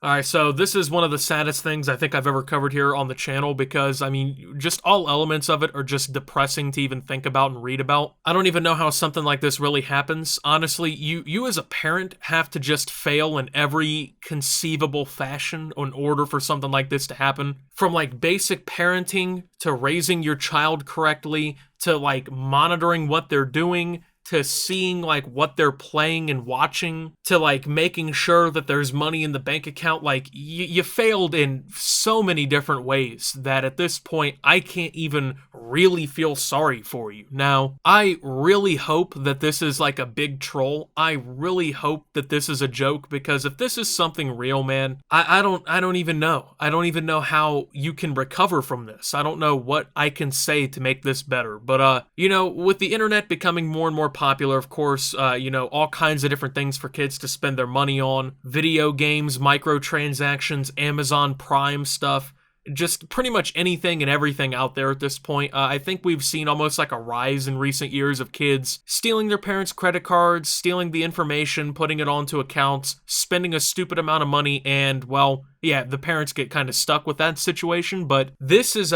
Alright, so this is one of the saddest things I think I've ever covered here on the channel because, I mean, just all elements of it are just depressing to even think about and read about. I don't even know how something like this really happens. Honestly, you as a parent have to just fail in every conceivable fashion in order for something like this to happen. From like basic parenting to raising your child correctly to like monitoring what they're doing to seeing like what they're playing and watching, to like making sure that there's money in the bank account. Like you failed in so many different ways that at this point I can't even really feel sorry for you. Now, I really hope that this is like a big troll. I really hope that this is a joke, because if this is something real, man, I don't even know. I don't even know how you can recover from this. I don't know what I can say to make this better. But you know, with the internet becoming more and more popular, of course, you know, all kinds of different things for kids to spend their money on, video games, microtransactions, Amazon Prime stuff, just pretty much anything and everything out there at this point. I think we've seen almost like a rise in recent years of kids stealing their parents' credit cards, stealing the information, putting it onto accounts, spending a stupid amount of money, and, well, yeah, the parents get kind of stuck with that situation. But this is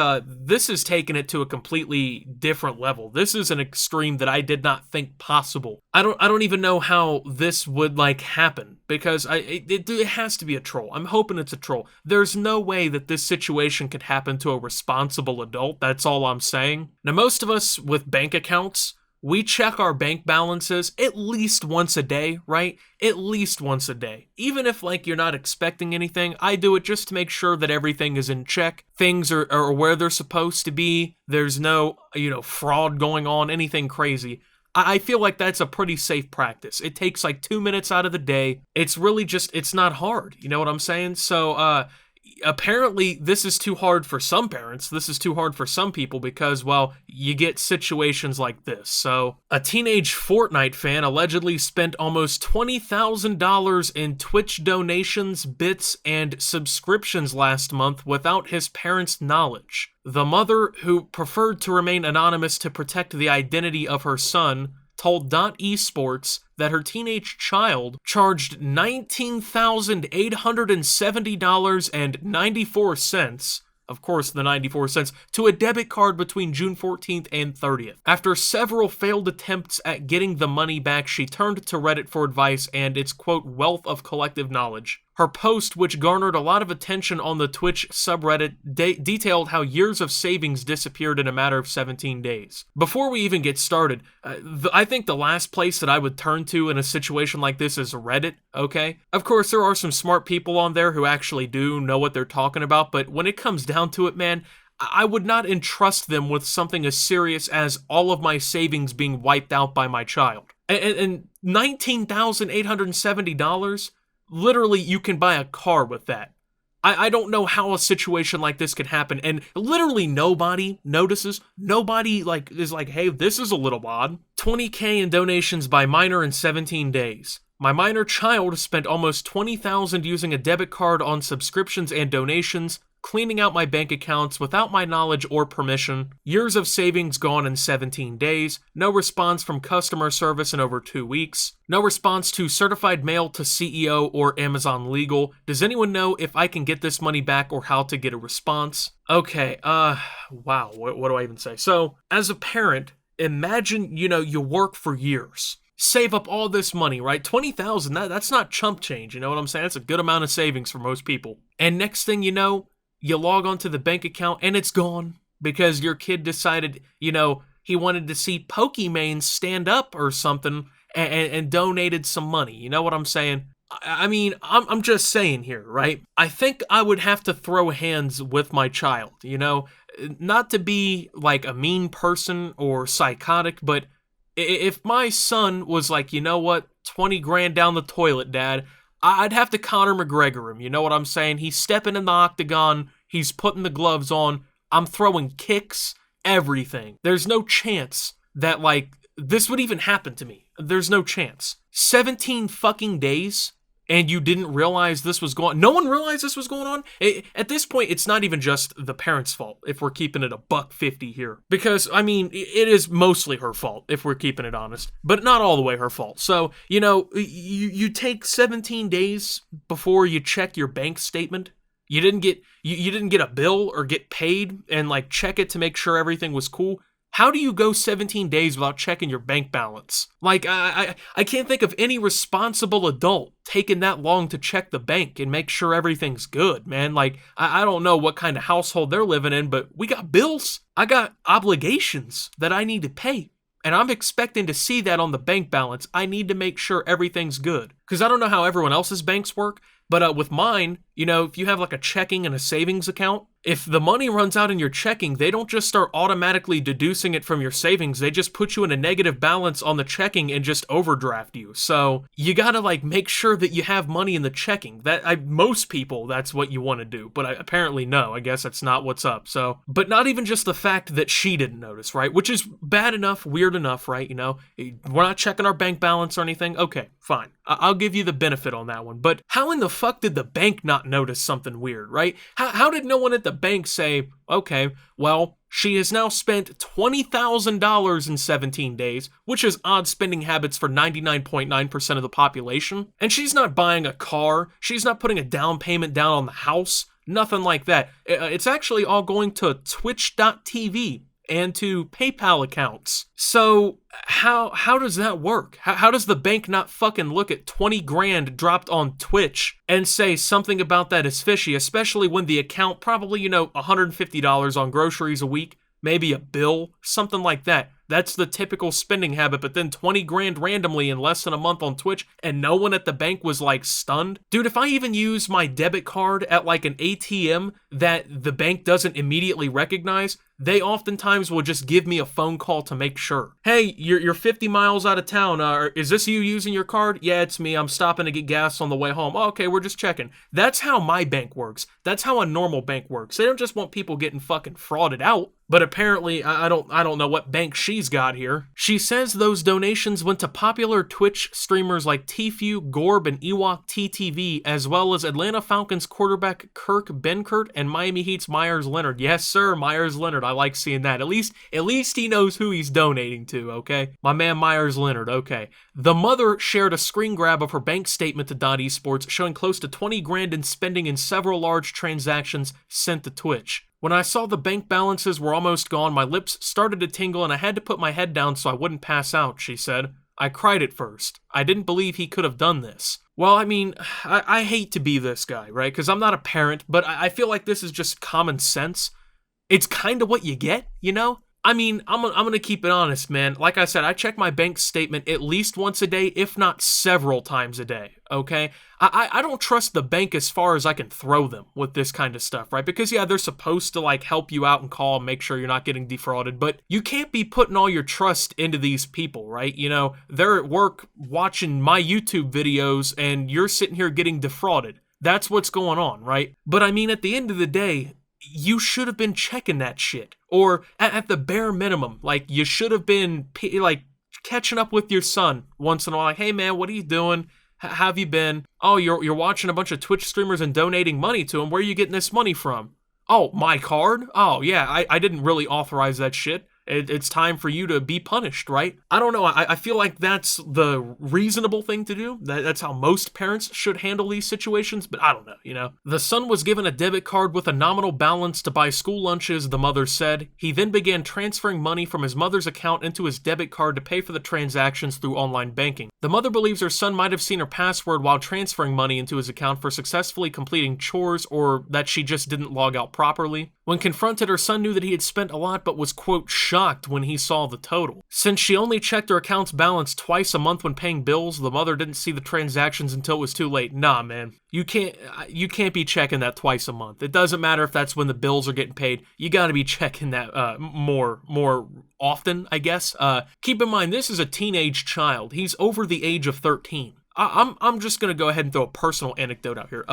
taking it to a completely different level. This is an extreme that I did not think possible. I don't even know how this would like happen, because it has to be a troll. I'm hoping it's a troll. There's no way that this situation could happen to a responsible adult. That's all I'm saying. Now, most of us with bank accounts, we check our bank balances at least once a day, right? At least once a day. Even if, like, you're not expecting anything, I do it just to make sure that everything is in check. Things are where they're supposed to be. There's no, you know, fraud going on, anything crazy. I feel like that's a pretty safe practice. It takes, like, 2 minutes out of the day. It's really just, it's not hard. You know what I'm saying? So, apparently this is too hard for some parents. This is too hard for some people because, well, you get situations like this. So, a teenage Fortnite fan allegedly spent almost $20,000 in Twitch donations, bits, and subscriptions last month without his parents' knowledge. The mother, who preferred to remain anonymous to protect the identity of her son, told Esports that her teenage child charged $19,870.94, of course the 94 cents, to a debit card between June 14th and 30th. After several failed attempts at getting the money back, she turned to Reddit for advice and its, quote, wealth of collective knowledge. Her post, which garnered a lot of attention on the Twitch subreddit, detailed how years of savings disappeared in a matter of 17 days. Before we even get started, I think the last place that I would turn to in a situation like this is Reddit, okay? Of course, there are some smart people on there who actually do know what they're talking about, but when it comes down to it, man, I would not entrust them with something as serious as all of my savings being wiped out by my child. And $19,870? Literally, you can buy a car with that. I don't know how a situation like this could happen, and literally nobody notices. Nobody is like, hey, this is a little odd. $20K in donations by minor in 17 days. My minor child spent almost $20,000 using a debit card on subscriptions and donations, cleaning out my bank accounts without my knowledge or permission. Years of savings gone in 17 days. No response from customer service in over 2 weeks. No response to certified mail to CEO or Amazon Legal. Does anyone know if I can get this money back or how to get a response? Okay, wow, what do I even say? So, as a parent, imagine, you know, you work for years. Save up all this money, right? $20,000, that's not chump change, you know what I'm saying? That's a good amount of savings for most people. And next thing you know, you log onto the bank account and it's gone because your kid decided, you know, he wanted to see Pokemon stand up or something and donated some money. You know what I'm saying? I mean, I'm just saying here, right? I think I would have to throw hands with my child, you know? Not to be like a mean person or psychotic, but if my son was like, you know what, 20 grand down the toilet, Dad, I'd have to Conor McGregor him, you know what I'm saying? He's stepping in the octagon, he's putting the gloves on, I'm throwing kicks, everything. There's no chance that, like, this would even happen to me. There's no chance. 17 fucking days? and you didn't realize this was going on. No one realized this was going on. At this point, it's not even just the parents' fault if we're keeping it $1.50 here. Because, I mean, it is mostly her fault if we're keeping it honest, but not all the way her fault. So, you know, you take 17 days before you check your bank statement. You didn't get a bill or get paid and like check it to make sure everything was cool. How do you go 17 days without checking your bank balance? Like, I can't think of any responsible adult taking that long to check the bank and make sure everything's good, man. Like, I don't know what kind of household they're living in, but we got bills. I got obligations that I need to pay. And I'm expecting to see that on the bank balance. I need to make sure everything's good. Because I don't know how everyone else's banks work, but with mine, you know, if you have like a checking and a savings account, if the money runs out in your checking, they don't just start automatically deducing it from your savings. They just put you in a negative balance on the checking and just overdraft you. So you gotta like make sure that you have money in the checking. Most people, that's what you want to do. But apparently no, I guess that's not what's up. So, but not even just the fact that she didn't notice, right? Which is bad enough, weird enough, right? You know, we're not checking our bank balance or anything. Okay, fine. I'll give you the benefit on that one. But how in the fuck did the bank not notice something weird, right? How did no one at the bank say, okay, well, she has now spent $20,000 in 17 days, which is odd spending habits for 99.9% of the population. And she's not buying a car. She's not putting a down payment down on the house. Nothing like that. It's actually all going to Twitch.tv and to PayPal accounts. So how does that work? How does the bank not fucking look at 20 grand dropped on Twitch and say something about that is fishy, especially when the account probably, you know, $150 on groceries a week, maybe a bill, something like that. That's the typical spending habit, but then 20 grand randomly in less than a month on Twitch and no one at the bank was like stunned. Dude, if I even use my debit card at like an ATM that the bank doesn't immediately recognize, they oftentimes will just give me a phone call to make sure. Hey, you're 50 miles out of town. Is this you using your card? Yeah, it's me. I'm stopping to get gas on the way home. Oh, okay, we're just checking. That's how my bank works. That's how a normal bank works. They don't just want people getting fucking frauded out. But apparently, I don't know what bank she's got here. She says those donations went to popular Twitch streamers like Tfue, Gorb, and Ewok TTV, as well as Atlanta Falcons quarterback Kirk Benkert and Miami Heat's Myers Leonard. Yes, sir, Myers Leonard. I like seeing that. At least he knows who he's donating to, okay? My man Myers Leonard, okay. The mother shared a screen grab of her bank statement to .esports showing close to 20 grand in spending in several large transactions sent to Twitch. When I saw the bank balances were almost gone, my lips started to tingle and I had to put my head down so I wouldn't pass out, she said. I cried at first. I didn't believe he could have done this. Well, I mean, I hate to be this guy, right? Because I'm not a parent, but I feel like this is just common sense. It's kind of what you get, you know? I mean, I'm going to keep it honest, man. Like I said, I check my bank statement at least once a day, if not several times a day, okay? I don't trust the bank as far as I can throw them with this kind of stuff, right? Because, yeah, they're supposed to, like, help you out and call and make sure you're not getting defrauded, but you can't be putting all your trust into these people, right? You know, they're at work watching my YouTube videos, and you're sitting here getting defrauded. That's what's going on, right? But, I mean, at the end of the day, you should have been checking that shit. Or at the bare minimum, like, you should have been, like, catching up with your son once in a while. Like, hey, man, what are you doing? How have you been? Oh, you're watching a bunch of Twitch streamers and donating money to them. Where are you getting this money from? Oh, my card? Oh, yeah, I didn't really authorize that shit. It's time for you to be punished, right? I don't know. I feel like that's the reasonable thing to do. That's how most parents should handle these situations, but I don't know, you know? The son was given a debit card with a nominal balance to buy school lunches, the mother said. He then began transferring money from his mother's account into his debit card to pay for the transactions through online banking. The mother believes her son might have seen her password while transferring money into his account for successfully completing chores, or that she just didn't log out properly. When confronted, her son knew that he had spent a lot but was, quote, shocked when he saw the total. Since she only checked her account's balance twice a month when paying bills, the mother didn't see the transactions until it was too late. Nah, man. You can't be checking that twice a month. It doesn't matter if that's when the bills are getting paid. You gotta be checking that more often, I guess. Keep in mind, this is a teenage child. He's over the age of 13. I'm just going to go ahead and throw a personal anecdote out here.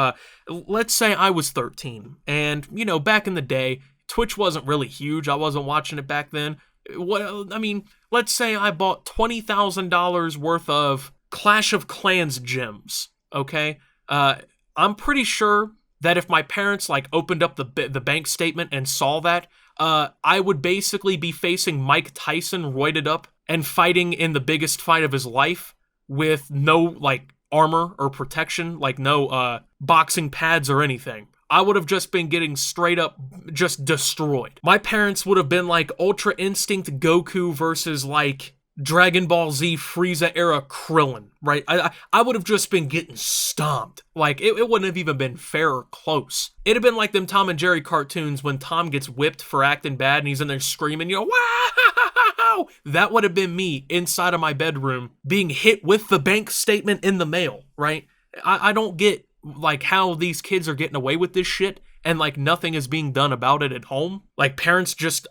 Let's say I was 13, and, you know, back in the day, Twitch wasn't really huge. I wasn't watching it back then. Let's say I bought $20,000 worth of Clash of Clans gems, okay? I'm pretty sure that if my parents like opened up the bank statement and saw that, I would basically be facing Mike Tyson roided up and fighting in the biggest fight of his life with no like armor or protection, like no boxing pads or anything. I would have just been getting straight up just destroyed. My parents would have been like Ultra Instinct Goku versus like Dragon Ball Z Frieza era Krillin, right? I would have just been getting stomped. Like, it wouldn't have even been fair or close. It'd have been like them Tom and Jerry cartoons when Tom gets whipped for acting bad and he's in there screaming, you know, wow! That would have been me inside of my bedroom being hit with the bank statement in the mail, right? I don't get like how these kids are getting away with this shit and like nothing is being done about it at home. Like parents just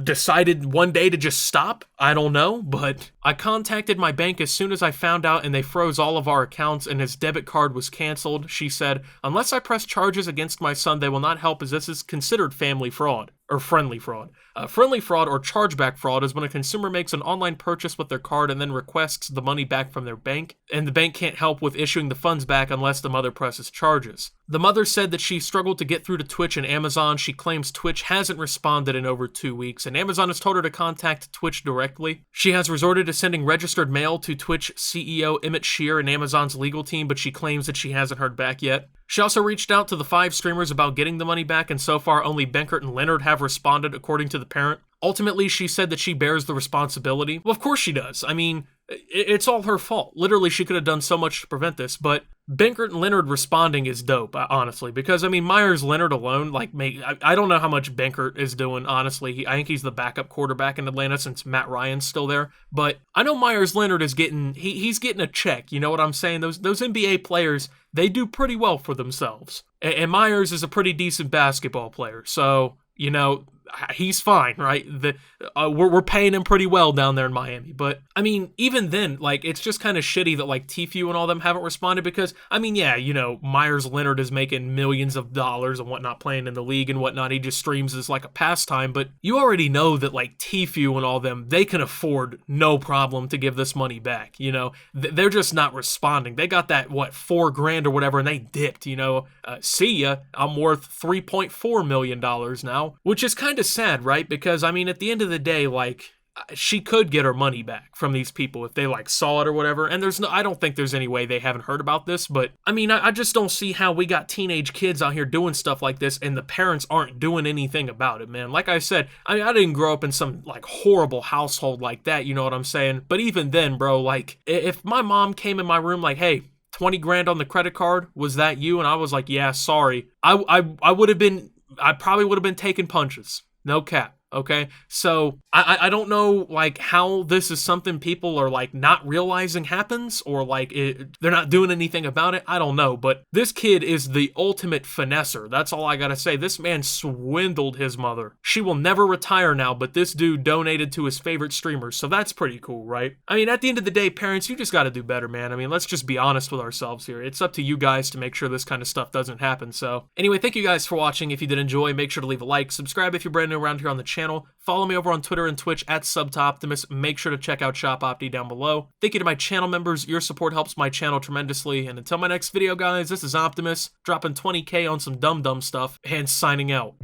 decided one day to just stop. I don't know, but I contacted my bank as soon as I found out and they froze all of our accounts and his debit card was canceled. She said, unless I press charges against my son, they will not help as this is considered family fraud. Or friendly fraud. Friendly fraud or chargeback fraud is when a consumer makes an online purchase with their card and then requests the money back from their bank, and the bank can't help with issuing the funds back unless the mother presses charges. The mother said that she struggled to get through to Twitch and Amazon. She claims Twitch hasn't responded in over 2 weeks, and Amazon has told her to contact Twitch directly. She has resorted to sending registered mail to Twitch CEO Emmett Shear and Amazon's legal team, but she claims that she hasn't heard back yet. She also reached out to the 5 streamers about getting the money back, and so far only Benkert and Leonard have responded, according to the parent. Ultimately, she said that she bears the responsibility. Well, of course she does. I mean, it's all her fault. Literally, she could have done so much to prevent this, but Benkert and Leonard responding is dope, honestly, because, I mean, Myers Leonard alone, like, I don't know how much Benkert is doing, honestly. I think he's the backup quarterback in Atlanta since Matt Ryan's still there, but I know Myers Leonard is getting, he's getting a check, you know what I'm saying? Those NBA players, they do pretty well for themselves, and Myers is a pretty decent basketball player, so, you know, he's fine, right? We're paying him pretty well down there in Miami. But, I mean, even then, like, it's just kind of shitty that, like, Tfue and all them haven't responded because, I mean, yeah, you know, Myers Leonard is making millions of dollars and whatnot playing in the league and whatnot. He just streams as, like, a pastime. But you already know that, like, Tfue and all them, they can afford no problem to give this money back, you know? They're just not responding. They got that, what, $4,000 or whatever, and they dipped, you know? See ya, I'm worth $3.4 million now, which is kind of sad, right? Because, I mean, at the end of the day, like, she could get her money back from these people if they, like, saw it or whatever, and I don't think there's any way they haven't heard about this, but, I mean, I just don't see how we got teenage kids out here doing stuff like this, and the parents aren't doing anything about it, man. Like I said, I mean, I didn't grow up in some, like, horrible household like that, you know what I'm saying? But even then, bro, like, if my mom came in my room like, hey, 20 grand on the credit card, was that you? And I was like, yeah, sorry. I probably would have been taking punches. No cap. Okay, so I don't know, like, how this is something people are, like, not realizing happens, or, like, they're not doing anything about it. I don't know, but this kid is the ultimate finesser. That's all I gotta say. This man swindled his mother. She will never retire now, but this dude donated to his favorite streamers, so that's pretty cool, right? I mean, at the end of the day, parents, you just gotta do better, man. I mean, let's just be honest with ourselves here. It's up to you guys to make sure this kind of stuff doesn't happen, so. Anyway, thank you guys for watching. If you did enjoy, make sure to leave a like, subscribe if you're brand new around here on the channel. Follow me over on Twitter and Twitch at SubToptimus. Make sure to check out Shop Opti down below. Thank you to my channel members. Your support helps my channel tremendously. And until my next video, guys, this is Optimus, dropping 20K on some dumb stuff and signing out.